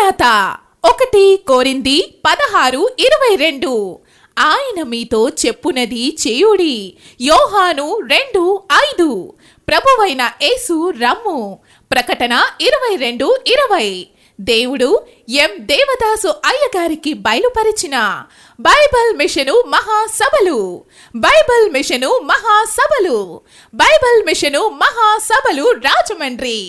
మారానాథ 1 కొరింథీ 16:22 ఆయన మీతో చెప్పునది చేయుడి. యోహాను 2:5 ప్రభువైన యేసు రమ్ము. ప్రకటన 22:20 దేవుడు ఎం దేవదాసు అయ్యగారికి బయలుపరిచిన బైబిల్ మిషను మహాసభలు. బైబిల్ మిషను మహాసభలు. బైబిల్ మిషను మహాసభలు రాజమండ్రి.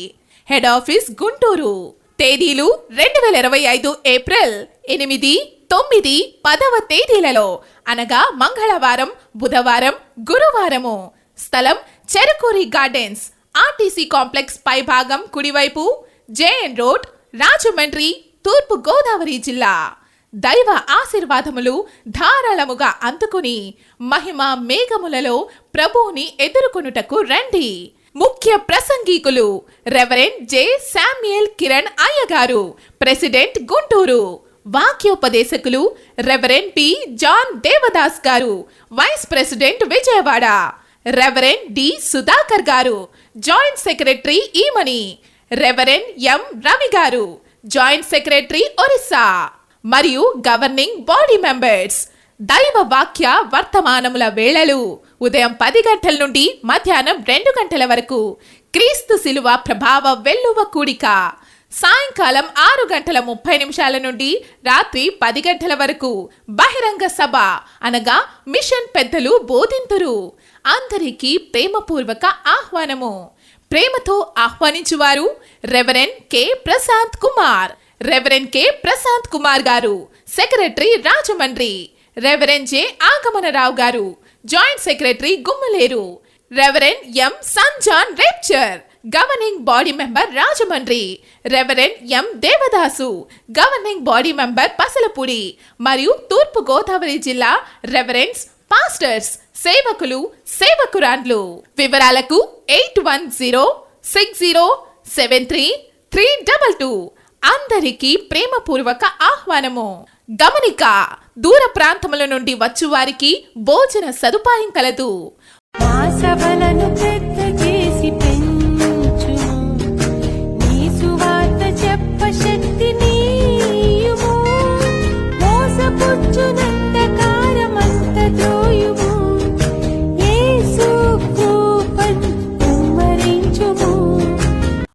Head office Guntur. తేదీలు 2025 ఏప్రిల్ 8, 9, 10వ తేదీలలో అనగా మంగళవారం, బుధవారం, గురువారము. స్థలం చెరుకూరి గార్డెన్స్, ఆర్టీసీ కాంప్లెక్స్ పైభాగం కుడివైపు, జేఎన్ రోడ్, రాజమండ్రి, తూర్పు గోదావరి జిల్లా. దైవ ఆశీర్వాదములు ధారాళముగా అందుకుని మహిమ మేఘములలో ప్రభువుని ఎదుర్కొనుటకు రండి. ముఖ్య ప్రసంగికులు రెవరెండ్ జె శామ్యూయల్ కిరణ్ అయ్యగారు, ప్రెసిడెంట్ గుంటూరు. వాక్యోపదేశకులు రెవరెండ్ పి జాన్ దేవదాస్ గారు, vice president Vijayawada. Reverend D Sudhakar గారు, joint secretary Eemani. Reverend M Ravi గారు, జాయింట్ సెక్రటరీ ఒరిస్సా. మరియు గవర్నింగ్ బాడీ మెంబర్స్. దైవ వాక్య వర్తమానముల వేళలు ఉదయం 10 గంటల నుండి మధ్యాహ్నం 2 గంటల వరకు. క్రీస్తు శిలువ ప్రభావ వెల్లువ కూడిక. సాయంకాలం 6:30 నుండి రాత్రి 10 గంటల వరకు బహిరంగ సభ అనగా మిషన్ పెద్దలు బోధింతురు. అందరికీ ప్రేమపూర్వక ఆహ్వానము. ప్రేమతో ఆహ్వానించువారు reverend K Prashant Kumar. Reverend K Prashant Kumar గారు, secretary Rajahmundry. Reverend J Agamanarao గారు, joint secretary Gummaleru. Reverend M Sanjan Rapture, governing body member Rajahmundry. Reverend M Devadasu, governing body member Pasalapudi మరియు తూర్పు గోదావరి జిల్లా. రెవరెండ్స్, పాస్టర్స్, సేవకులు, సేవకురాండ్లు. వివరాలకు 8106073322. అందరికీ ప్రేమపూర్వక ఆహ్వానము. గమనిక: దూర ప్రాంతముల నుండి వచ్చువారికి భోజన సదుపాయం కలదు.